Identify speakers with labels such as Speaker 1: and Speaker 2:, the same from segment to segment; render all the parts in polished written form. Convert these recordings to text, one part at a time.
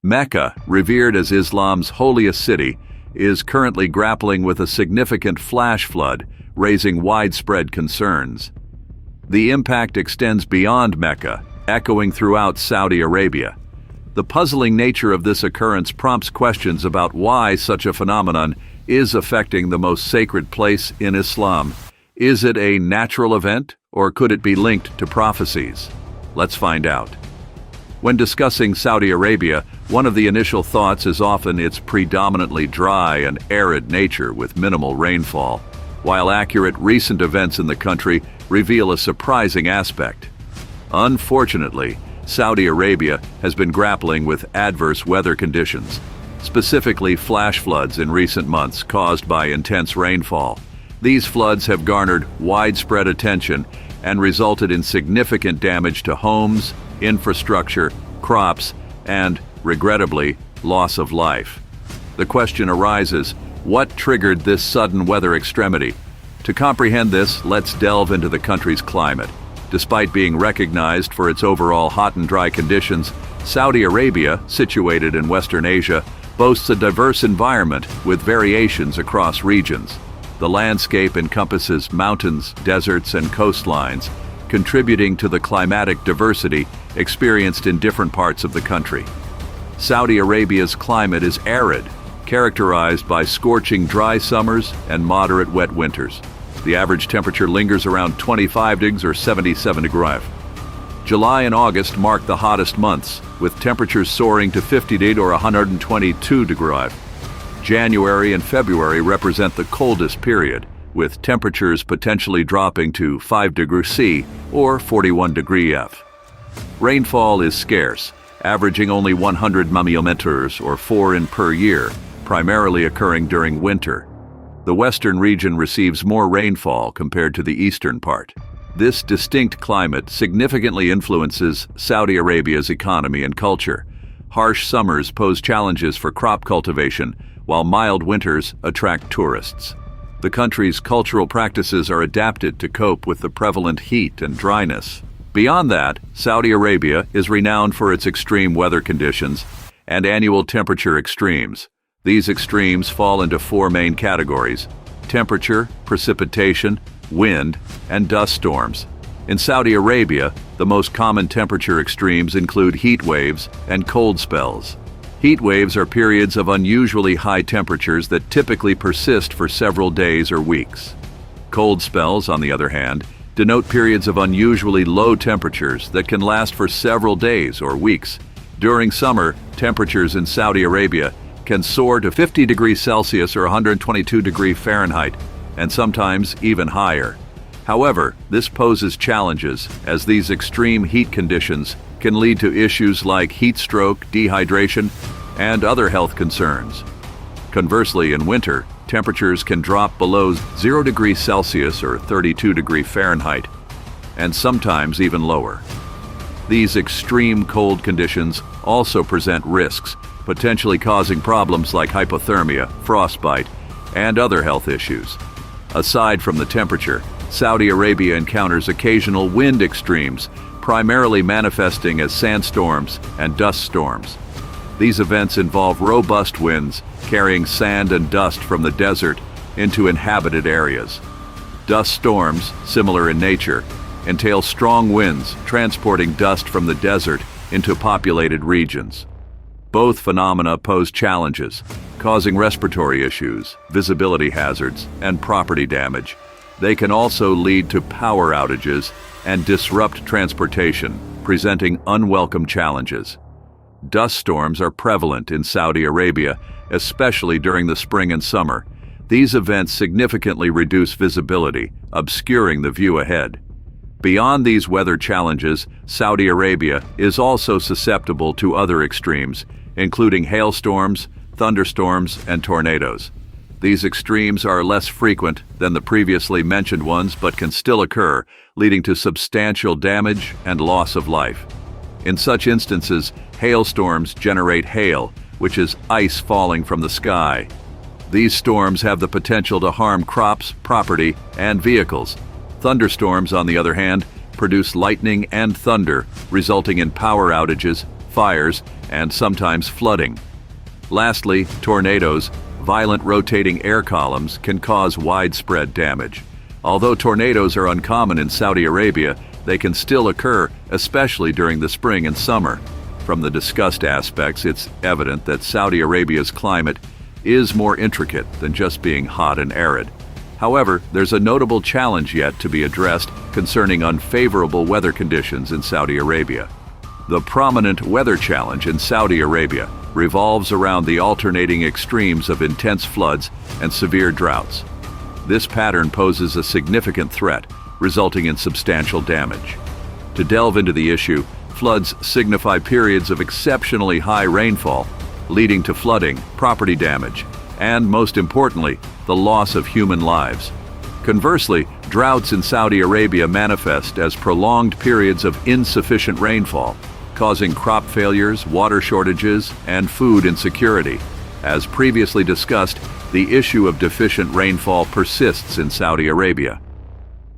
Speaker 1: Mecca, revered as Islam's holiest city, is currently grappling with a significant flash flood, raising widespread concerns. The impact extends beyond Mecca, echoing throughout Saudi Arabia. The puzzling nature of this occurrence prompts questions about why such a phenomenon is affecting the most sacred place in Islam. Is it a natural event, or could it be linked to prophecies? Let's find out. When discussing Saudi Arabia, one of the initial thoughts is often its predominantly dry and arid nature with minimal rainfall, while accurate recent events in the country reveal a surprising aspect. Unfortunately, Saudi Arabia has been grappling with adverse weather conditions, specifically flash floods in recent months caused by intense rainfall. These floods have garnered widespread attention and resulted in significant damage to homes, infrastructure, crops, and, regrettably, loss of life. The question arises, what triggered this sudden weather extremity? To comprehend this, let's delve into the country's climate. Despite being recognized for its overall hot and dry conditions, Saudi Arabia, situated in Western Asia, boasts a diverse environment with variations across regions. The landscape encompasses mountains, deserts, and coastlines, contributing to the climatic diversity experienced in different parts of the country. Saudi Arabia's climate is arid, characterized by scorching dry summers and moderate wet winters. The average temperature lingers around 25 degrees or 77 degrees. July and August mark the hottest months, with temperatures soaring to 50 degrees or 122 degrees. January and February represent the coldest period, with temperatures potentially dropping to 5 degrees C or 41 degrees F. Rainfall is scarce, averaging only 100 mm or 4 in per year, primarily occurring during winter. The western region receives more rainfall compared to the eastern part. This distinct climate significantly influences Saudi Arabia's economy and culture. Harsh summers pose challenges for crop cultivation, while mild winters attract tourists. The country's cultural practices are adapted to cope with the prevalent heat and dryness. Beyond that, Saudi Arabia is renowned for its extreme weather conditions and annual temperature extremes. These extremes fall into four main categories: temperature, precipitation, wind, and dust storms. In Saudi Arabia, the most common temperature extremes include heat waves and cold spells. Heat waves are periods of unusually high temperatures that typically persist for several days or weeks. Cold spells, on the other hand, denote periods of unusually low temperatures that can last for several days or weeks. During summer, temperatures in Saudi Arabia can soar to 50 degrees Celsius or 122 degrees Fahrenheit, and sometimes even higher. However, this poses challenges, as these extreme heat conditions can lead to issues like heat stroke, dehydration, and other health concerns. Conversely, in winter, temperatures can drop below 0 degrees Celsius or 32 degrees Fahrenheit, and sometimes even lower. These extreme cold conditions also present risks, potentially causing problems like hypothermia, frostbite, and other health issues. Aside from the temperature, Saudi Arabia encounters occasional wind extremes, primarily manifesting as sandstorms and dust storms. These events involve robust winds carrying sand and dust from the desert into inhabited areas. Dust storms, similar in nature, entail strong winds transporting dust from the desert into populated regions. Both phenomena pose challenges, causing respiratory issues, visibility hazards, and property damage. They can also lead to power outages and disrupt transportation, presenting unwelcome challenges. Dust storms are prevalent in Saudi Arabia, especially during the spring and summer. These events significantly reduce visibility, obscuring the view ahead. Beyond these weather challenges, Saudi Arabia is also susceptible to other extremes, including hailstorms, thunderstorms, and tornadoes. These extremes are less frequent than the previously mentioned ones but can still occur, leading to substantial damage and loss of life. In such instances, hailstorms generate hail, which is ice falling from the sky. These storms have the potential to harm crops, property, and vehicles. Thunderstorms, on the other hand, produce lightning and thunder, resulting in power outages, fires, and sometimes flooding. Lastly, tornadoes, violent rotating air columns, can cause widespread damage. Although tornadoes are uncommon in Saudi Arabia, they can still occur, especially during the spring and summer. From the discussed aspects, it's evident that Saudi Arabia's climate is more intricate than just being hot and arid. However, there's a notable challenge yet to be addressed concerning unfavorable weather conditions in Saudi Arabia. The prominent weather challenge in Saudi Arabia revolves around the alternating extremes of intense floods and severe droughts. This pattern poses a significant threat, resulting in substantial damage. To delve into the issue, floods signify periods of exceptionally high rainfall, leading to flooding, property damage, and, most importantly, the loss of human lives. Conversely, droughts in Saudi Arabia manifest as prolonged periods of insufficient rainfall, causing crop failures, water shortages, and food insecurity. As previously discussed, the issue of deficient rainfall persists in Saudi Arabia.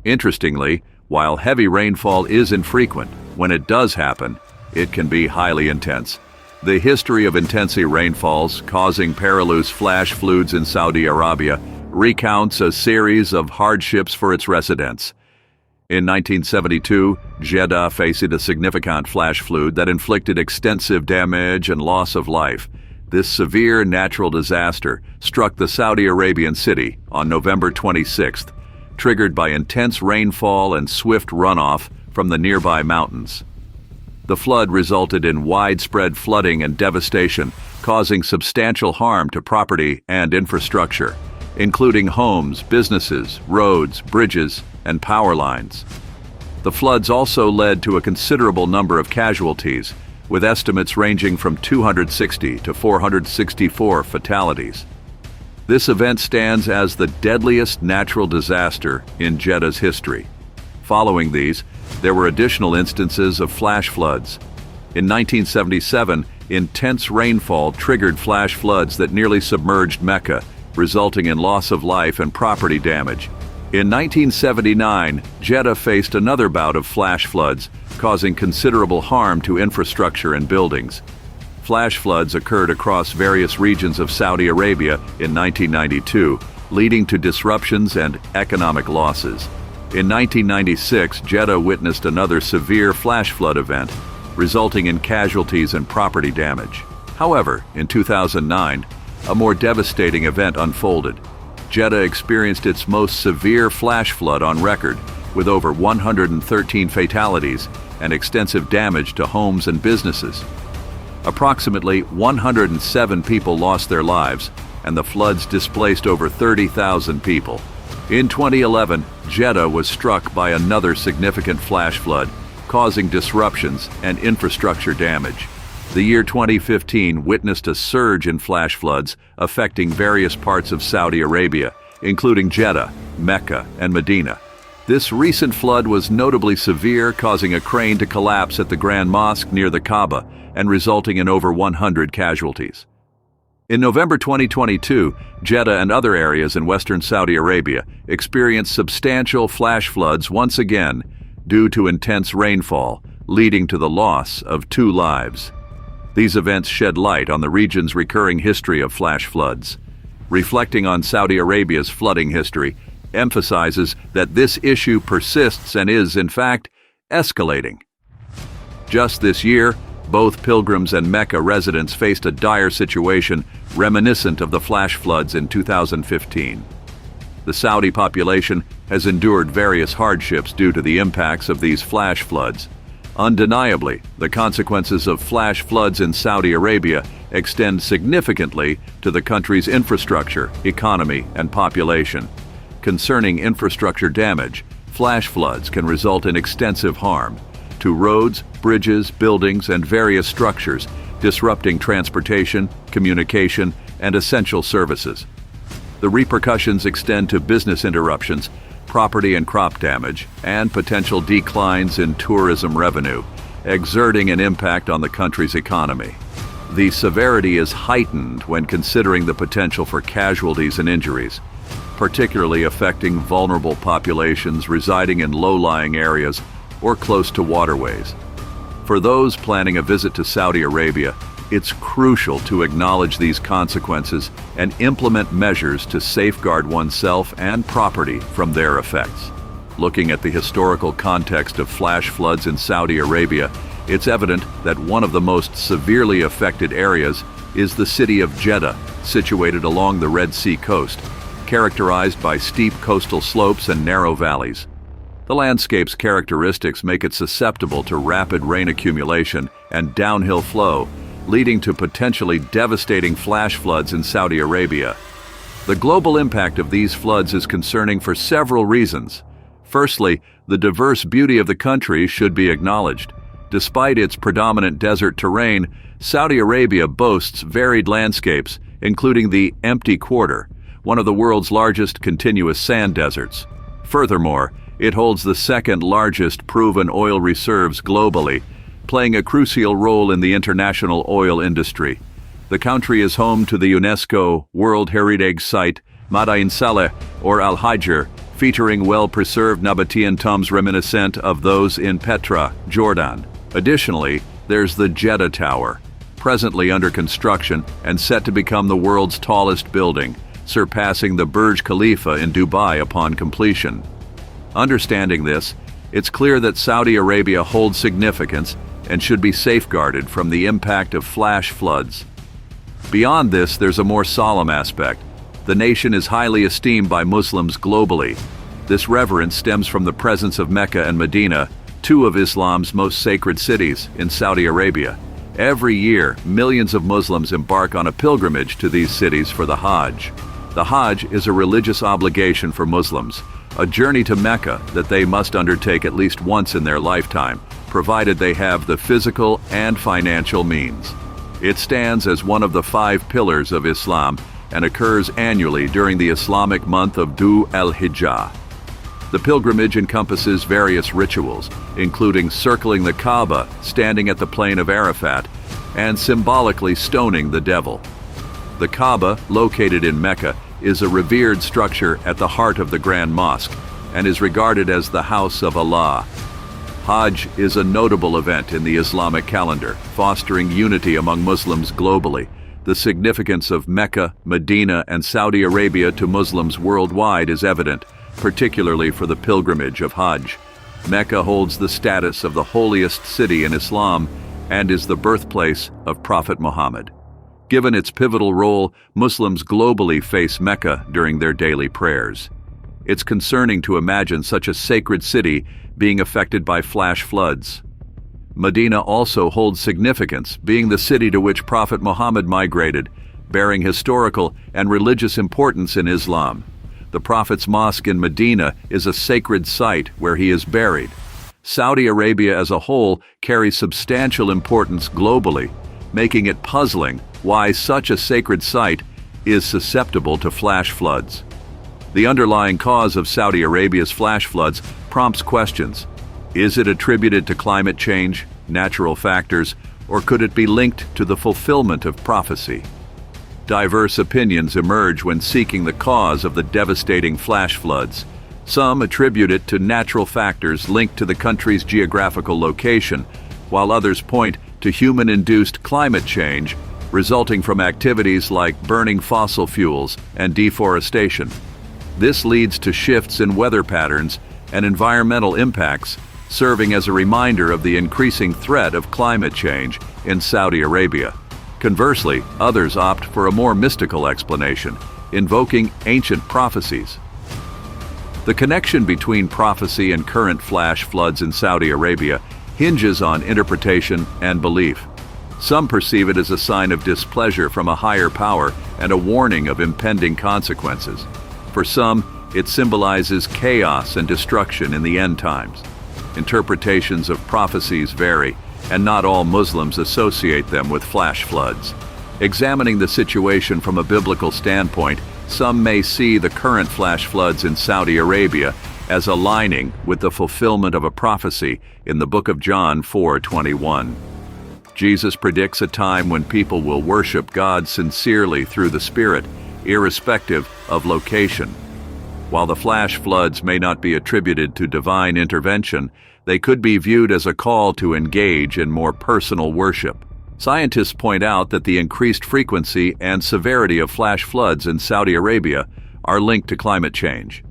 Speaker 1: Interestingly, while heavy rainfall is infrequent, when it does happen, it can be highly intense. The history of intense rainfalls causing perilous flash floods in Saudi Arabia recounts a series of hardships for its residents. In 1972, Jeddah faced a significant flash flood that inflicted extensive damage and loss of life. This severe natural disaster struck the Saudi Arabian city on November 26th, triggered by intense rainfall and swift runoff from the nearby mountains. The flood resulted in widespread flooding and devastation, causing substantial harm to property and infrastructure, including homes, businesses, roads, bridges, and power lines. The floods also led to a considerable number of casualties, with estimates ranging from 260 to 464 fatalities. This event stands as the deadliest natural disaster in Jeddah's history. Following these, there were additional instances of flash floods. In 1977, intense rainfall triggered flash floods that nearly submerged Mecca, resulting in loss of life and property damage. In 1979, Jeddah faced another bout of flash floods, causing considerable harm to infrastructure and buildings. Flash floods occurred across various regions of Saudi Arabia in 1992, leading to disruptions and economic losses. In 1996, Jeddah witnessed another severe flash flood event, resulting in casualties and property damage. However, in 2009, a more devastating event unfolded. Jeddah experienced its most severe flash flood on record, with over 113 fatalities and extensive damage to homes and businesses. Approximately 107 people lost their lives, and the floods displaced over 30,000 people. In 2011, Jeddah was struck by another significant flash flood, causing disruptions and infrastructure damage. The year 2015 witnessed a surge in flash floods affecting various parts of Saudi Arabia, including Jeddah, Mecca, and Medina. This recent flood was notably severe, causing a crane to collapse at the Grand Mosque near the Kaaba and resulting in over 100 casualties. In November 2022, Jeddah and other areas in western Saudi Arabia experienced substantial flash floods once again due to intense rainfall, leading to the loss of 2 lives. These events shed light on the region's recurring history of flash floods. Reflecting on Saudi Arabia's flooding history emphasizes that this issue persists and is, in fact, escalating. Just this year, both pilgrims and Mecca residents faced a dire situation reminiscent of the flash floods in 2015. The Saudi population has endured various hardships due to the impacts of these flash floods. Undeniably, the consequences of flash floods in Saudi Arabia extend significantly to the country's infrastructure, economy, and population. Concerning infrastructure damage, flash floods can result in extensive harm to roads, bridges, buildings, and various structures, disrupting transportation, communication, and essential services. The repercussions extend to business interruptions, property and crop damage, and potential declines in tourism revenue, exerting an impact on the country's economy. The severity is heightened when considering the potential for casualties and injuries, particularly affecting vulnerable populations residing in low-lying areas or close to waterways. For those planning a visit to Saudi Arabia, it's crucial to acknowledge these consequences and implement measures to safeguard oneself and property from their effects. Looking at the historical context of flash floods in Saudi Arabia, it's evident that one of the most severely affected areas is the city of Jeddah, situated along the Red Sea coast, characterized by steep coastal slopes and narrow valleys. The landscape's characteristics make it susceptible to rapid rain accumulation and downhill flow, leading to potentially devastating flash floods in Saudi Arabia. The global impact of these floods is concerning for several reasons. Firstly, the diverse beauty of the country should be acknowledged. Despite its predominant desert terrain, Saudi Arabia boasts varied landscapes, including the Empty Quarter, one of the world's largest continuous sand deserts. Furthermore, it holds the second largest proven oil reserves globally, playing a crucial role in the international oil industry. The country is home to the UNESCO World Heritage Site Madain Saleh or Al-Hijr, featuring well-preserved Nabatean tombs reminiscent of those in Petra, Jordan. Additionally, there's the Jeddah Tower, presently under construction and set to become the world's tallest building, surpassing the Burj Khalifa in Dubai upon completion. Understanding this, it's clear that Saudi Arabia holds significance and should be safeguarded from the impact of flash floods. Beyond this, there's a more solemn aspect. The nation is highly esteemed by Muslims globally. This reverence stems from the presence of Mecca and Medina, two of Islam's most sacred cities in Saudi Arabia. Every year, millions of Muslims embark on a pilgrimage to these cities for the Hajj. The Hajj is a religious obligation for Muslims, a journey to Mecca that they must undertake at least once in their lifetime, provided they have the physical and financial means. It stands as one of the 5 pillars of Islam and occurs annually during the Islamic month of Dhu al-Hijjah. The pilgrimage encompasses various rituals, including circling the Kaaba, standing at the plain of Arafat, and symbolically stoning the devil. The Kaaba, located in Mecca, is a revered structure at the heart of the Grand Mosque and is regarded as the house of Allah. Hajj is a notable event in the Islamic calendar, fostering unity among Muslims globally. The significance of Mecca, Medina, and Saudi Arabia to Muslims worldwide is evident, particularly for the pilgrimage of Hajj. Mecca holds the status of the holiest city in Islam and is the birthplace of Prophet Muhammad. Given its pivotal role, Muslims globally face Mecca during their daily prayers. It's concerning to imagine such a sacred city being affected by flash floods. Medina also holds significance, being the city to which Prophet Muhammad migrated, bearing historical and religious importance in Islam. The Prophet's mosque in Medina is a sacred site where he is buried. Saudi Arabia as a whole carries substantial importance globally, making it puzzling why such a sacred site is susceptible to flash floods. The underlying cause of Saudi Arabia's flash floods prompts questions. Is it attributed to climate change, natural factors, or could it be linked to the fulfillment of prophecy? Diverse opinions emerge when seeking the cause of the devastating flash floods. Some attribute it to natural factors linked to the country's geographical location, while others point to human-induced climate change resulting from activities like burning fossil fuels and deforestation. This leads to shifts in weather patterns and environmental impacts, serving as a reminder of the increasing threat of climate change in Saudi Arabia. Conversely, others opt for a more mystical explanation, invoking ancient prophecies. The connection between prophecy and current flash floods in Saudi Arabia hinges on interpretation and belief. Some perceive it as a sign of displeasure from a higher power and a warning of impending consequences. For some, it symbolizes chaos and destruction in the end times. Interpretations of prophecies vary, and not all Muslims associate them with flash floods. Examining the situation from a biblical standpoint, some may see the current flash floods in Saudi Arabia as aligning with the fulfillment of a prophecy in the book of John 4:21. Jesus predicts a time when people will worship God sincerely through the Spirit, irrespective of location. While the flash floods may not be attributed to divine intervention, They could be viewed as a call to engage in more personal worship. Scientists point out that the increased frequency and severity of flash floods in Saudi Arabia are linked to climate change.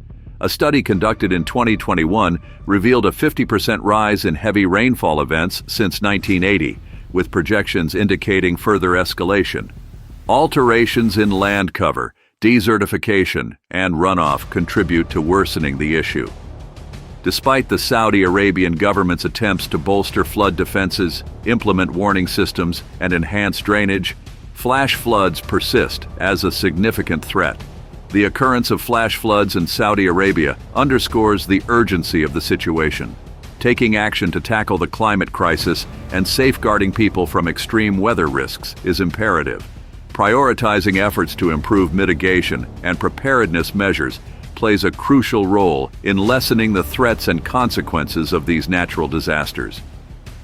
Speaker 1: A study conducted in 2021 revealed a 50% rise in heavy rainfall events since 1980, with projections indicating further escalation. Alterations in land cover, desertification, and runoff contribute to worsening the issue. Despite the Saudi Arabian government's attempts to bolster flood defenses, implement warning systems, and enhance drainage, flash floods persist as a significant threat. The occurrence of flash floods in Saudi Arabia underscores the urgency of the situation. Taking action to tackle the climate crisis and safeguarding people from extreme weather risks is imperative. Prioritizing efforts to improve mitigation and preparedness measures plays a crucial role in lessening the threats and consequences of these natural disasters.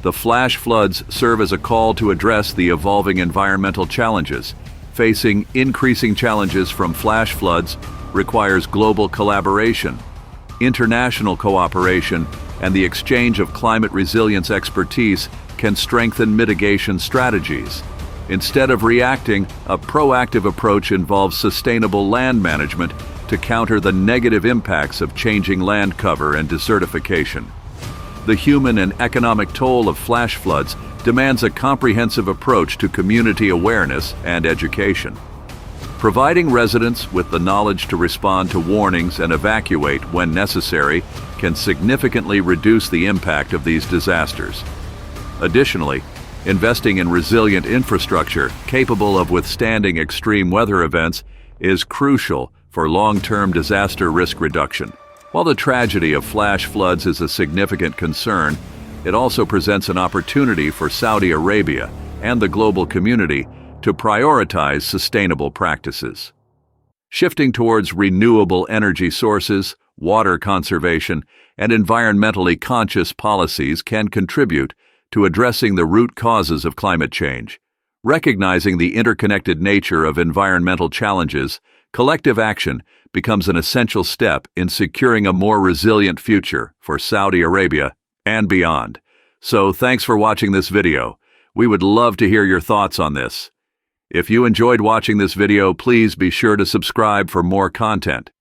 Speaker 1: The flash floods serve as a call to address the evolving environmental challenges. Facing increasing challenges from flash floods requires global collaboration, international cooperation, and the exchange of climate resilience expertise can strengthen mitigation strategies. Instead of reacting, a proactive approach involves sustainable land management to counter the negative impacts of changing land cover and desertification. The human and economic toll of flash floods demands a comprehensive approach to community awareness and education. Providing residents with the knowledge to respond to warnings and evacuate when necessary can significantly reduce the impact of these disasters. Additionally, investing in resilient infrastructure capable of withstanding extreme weather events is crucial for long-term disaster risk reduction. While the tragedy of flash floods is a significant concern, it also presents an opportunity for Saudi Arabia and the global community to prioritize sustainable practices. Shifting towards renewable energy sources, water conservation, and environmentally conscious policies can contribute to addressing the root causes of climate change. Recognizing the interconnected nature of environmental challenges, collective action becomes an essential step in securing a more resilient future for Saudi Arabia and beyond. So thanks for watching this video. We would love to hear your thoughts on this. If you enjoyed watching this video, please be sure to subscribe for more content.